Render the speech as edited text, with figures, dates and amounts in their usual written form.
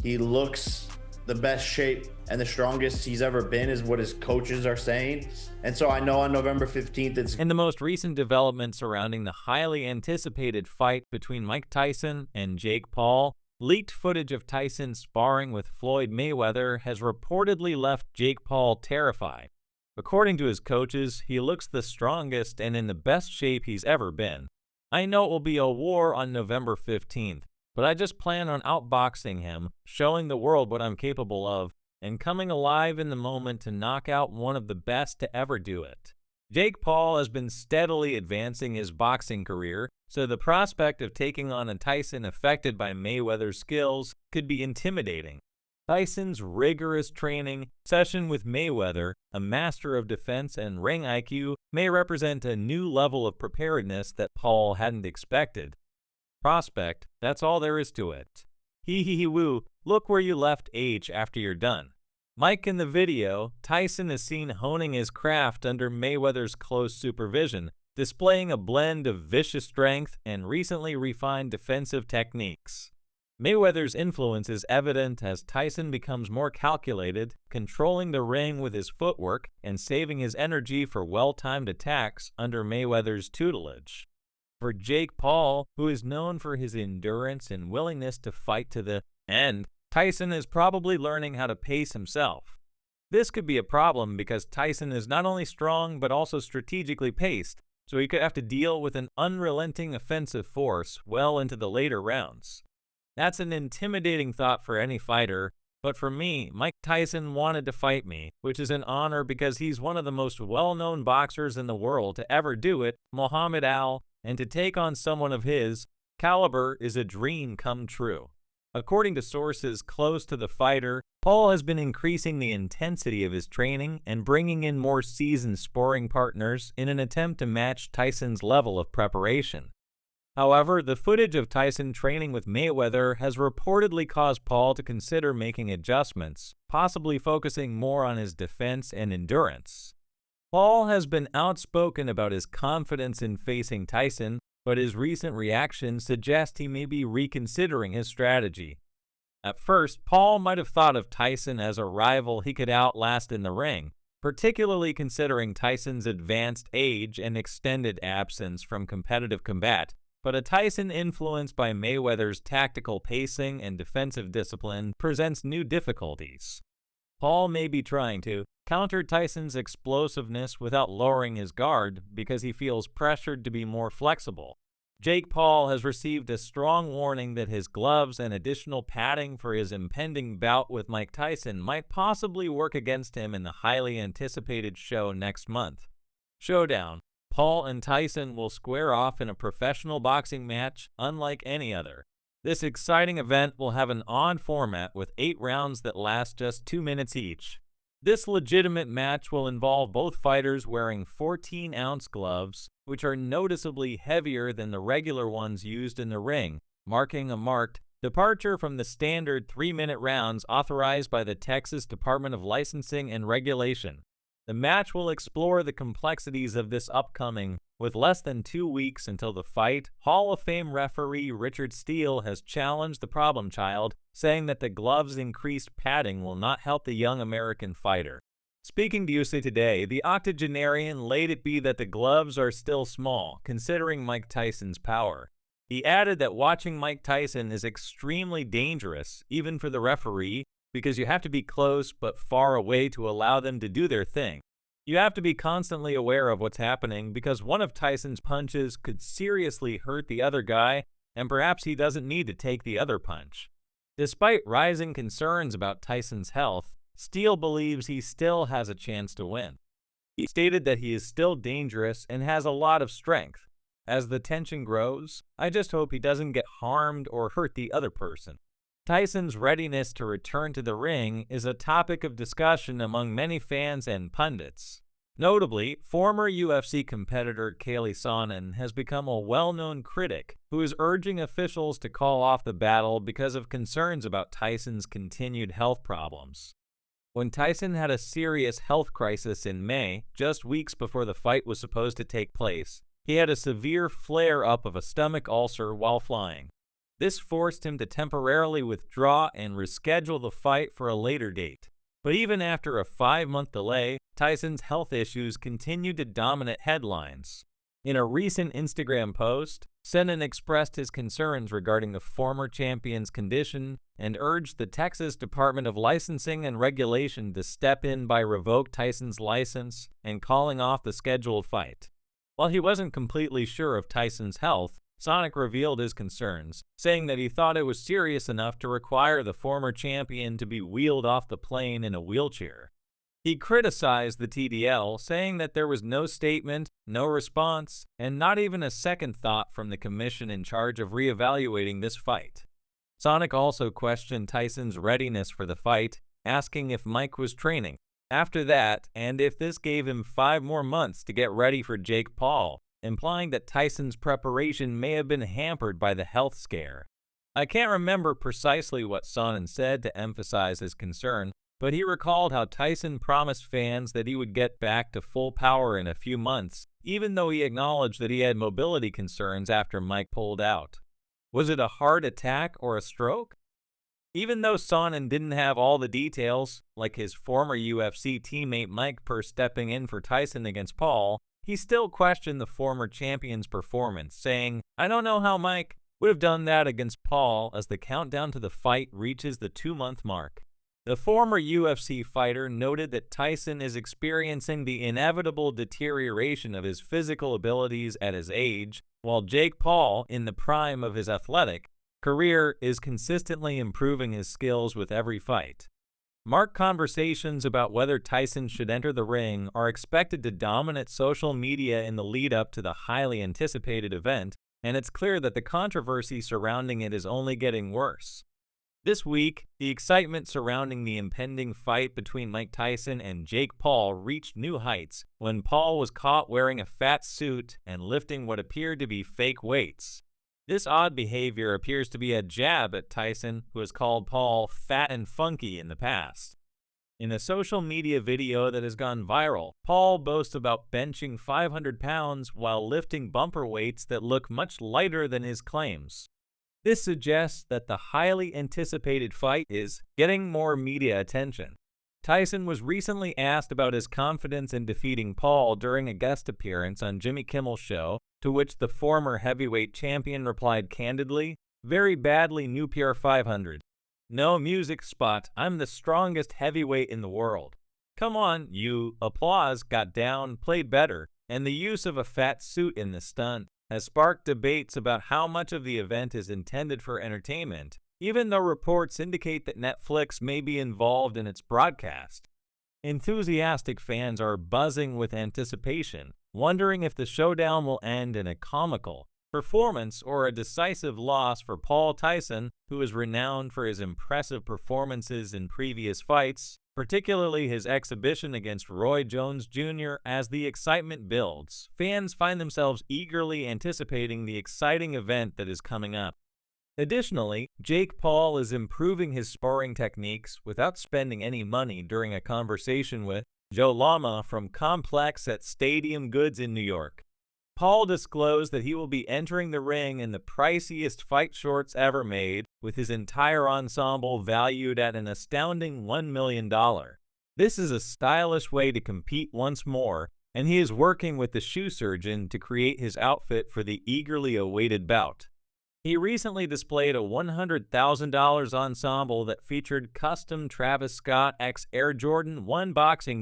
He looks the best shape and the strongest he's ever been, is what his coaches are saying. And so I know on November 15th, it's In the most recent development surrounding the highly anticipated fight between Mike Tyson and Jake Paul, leaked footage of Tyson sparring with Floyd Mayweather has reportedly left Jake Paul terrified. According to his coaches, he looks the strongest and in the best shape he's ever been. I know it will be a war on November 15th, but I just plan on outboxing him, showing the world what I'm capable of, and coming alive in the moment to knock out one of the best to ever do it. Jake Paul has been steadily advancing his boxing career, so the prospect of taking on a Tyson affected by Mayweather's skills could be intimidating. Tyson's rigorous training session with Mayweather, a master of defense and ring IQ, may represent a new level of preparedness that Paul hadn't expected. Prospect, that's all there is to it. Hee hee hee woo, look where you left H after you're done. Mike in the video, Tyson is seen honing his craft under Mayweather's close supervision, displaying a blend of vicious strength and recently refined defensive techniques. Mayweather's influence is evident as Tyson becomes more calculated, controlling the ring with his footwork and saving his energy for well-timed attacks under Mayweather's tutelage. For Jake Paul, who is known for his endurance and willingness to fight to the end, Tyson is probably learning how to pace himself. This could be a problem because Tyson is not only strong but also strategically paced, so he could have to deal with an unrelenting offensive force well into the later rounds. That's an intimidating thought for any fighter, but for me, Mike Tyson wanted to fight me, which is an honor because he's one of the most well-known boxers in the world to ever do it, Muhammad Ali, and to take on someone of his caliber is a dream come true. According to sources close to the fighter, Paul has been increasing the intensity of his training and bringing in more seasoned sparring partners in an attempt to match Tyson's level of preparation. However, the footage of Tyson training with Mayweather has reportedly caused Paul to consider making adjustments, possibly focusing more on his defense and endurance. Paul has been outspoken about his confidence in facing Tyson, but his recent reactions suggest he may be reconsidering his strategy. At first, Paul might have thought of Tyson as a rival he could outlast in the ring, particularly considering Tyson's advanced age and extended absence from competitive combat. But a Tyson influenced by Mayweather's tactical pacing and defensive discipline presents new difficulties. Paul may be trying to counter Tyson's explosiveness without lowering his guard because he feels pressured to be more flexible. Jake Paul has received a strong warning that his gloves and additional padding for his impending bout with Mike Tyson might possibly work against him in the highly anticipated show next month. Showdown. Paul and Tyson will square off in a professional boxing match unlike any other. This exciting event will have an odd format with 8 rounds that last just 2 minutes each. This legitimate match will involve both fighters wearing 14-ounce gloves, which are noticeably heavier than the regular ones used in the ring, marking a marked departure from the standard 3-minute rounds authorized by the Texas Department of Licensing and Regulation. The match will explore the complexities of this upcoming. With less than 2 weeks until the fight, Hall of Fame referee Richard Steele has challenged the problem child, saying that the gloves' increased padding will not help the young American fighter. Speaking to USA Today, the octogenarian laid it be that the gloves are still small, considering Mike Tyson's power. He added that watching Mike Tyson is extremely dangerous, even for the referee, because you have to be close but far away to allow them to do their thing. You have to be constantly aware of what's happening because one of Tyson's punches could seriously hurt the other guy, and perhaps he doesn't need to take the other punch. Despite rising concerns about Tyson's health, Steele believes he still has a chance to win. He stated that he is still dangerous and has a lot of strength. As the tension grows, I just hope he doesn't get harmed or hurt the other person. Tyson's readiness to return to the ring is a topic of discussion among many fans and pundits. Notably, former UFC competitor Kaylee Sonnen has become a well-known critic who is urging officials to call off the battle because of concerns about Tyson's continued health problems. When Tyson had a serious health crisis in May, just weeks before the fight was supposed to take place, he had a severe flare-up of a stomach ulcer while flying. This forced him to temporarily withdraw and reschedule the fight for a later date. But even after a 5-month delay, Tyson's health issues continued to dominate headlines. In a recent Instagram post, Sonnen expressed his concerns regarding the former champion's condition and urged the Texas Department of Licensing and Regulation to step in by revoke Tyson's license and calling off the scheduled fight. While he wasn't completely sure of Tyson's health, Sonic revealed his concerns, saying that he thought it was serious enough to require the former champion to be wheeled off the plane in a wheelchair. He criticized the TDL, saying that there was no statement, no response, and not even a second thought from the commission in charge of reevaluating this fight. Sonic also questioned Tyson's readiness for the fight, asking if Mike was training after that and if this gave him 5 more months to get ready for Jake Paul, implying that Tyson's preparation may have been hampered by the health scare. I can't remember precisely what Sonnen said to emphasize his concern, but he recalled how Tyson promised fans that he would get back to full power in a few months, even though he acknowledged that he had mobility concerns after Mike pulled out. Was it a heart attack or a stroke? Even though Sonnen didn't have all the details, like his former UFC teammate Mike Purr stepping in for Tyson against Paul, he still questioned the former champion's performance, saying, "I don't know how Mike would have done that against Paul as the countdown to the fight reaches the 2-month mark." The former UFC fighter noted that Tyson is experiencing the inevitable deterioration of his physical abilities at his age, while Jake Paul, in the prime of his athletic career, is consistently improving his skills with every fight. Marked conversations about whether Tyson should enter the ring are expected to dominate social media in the lead-up to the highly anticipated event, and it's clear that the controversy surrounding it is only getting worse. This week, the excitement surrounding the impending fight between Mike Tyson and Jake Paul reached new heights when Paul was caught wearing a fat suit and lifting what appeared to be fake weights. This odd behavior appears to be a jab at Tyson, who has called Paul fat and funky in the past. In a social media video that has gone viral, Paul boasts about benching 500 pounds while lifting bumper weights that look much lighter than his claims. This suggests that the highly anticipated fight is getting more media attention. Tyson was recently asked about his confidence in defeating Paul during a guest appearance on Jimmy Kimmel's show, to which the former heavyweight champion replied candidly, "Very badly New Pure 500. No music spot, I'm the strongest heavyweight in the world. Come on, you." Applause got down, played better, and the use of a fat suit in the stunt has sparked debates about how much of the event is intended for entertainment, even though reports indicate that Netflix may be involved in its broadcast. Enthusiastic fans are buzzing with anticipation, wondering if the showdown will end in a comical performance or a decisive loss for Paul Tyson, who is renowned for his impressive performances in previous fights, particularly his exhibition against Roy Jones Jr. As the excitement builds, fans find themselves eagerly anticipating the exciting event that is coming up. Additionally, Jake Paul is improving his sparring techniques without spending any money during a conversation with Joe Lama from Complex at Stadium Goods in New York. Paul disclosed that he will be entering the ring in the priciest fight shorts ever made, with his entire ensemble valued at an astounding $1 million. This is a stylish way to compete once more, and he is working with the shoe surgeon to create his outfit for the eagerly awaited bout. He recently displayed a $100,000 ensemble that featured custom Travis Scott x Air Jordan 1 boxing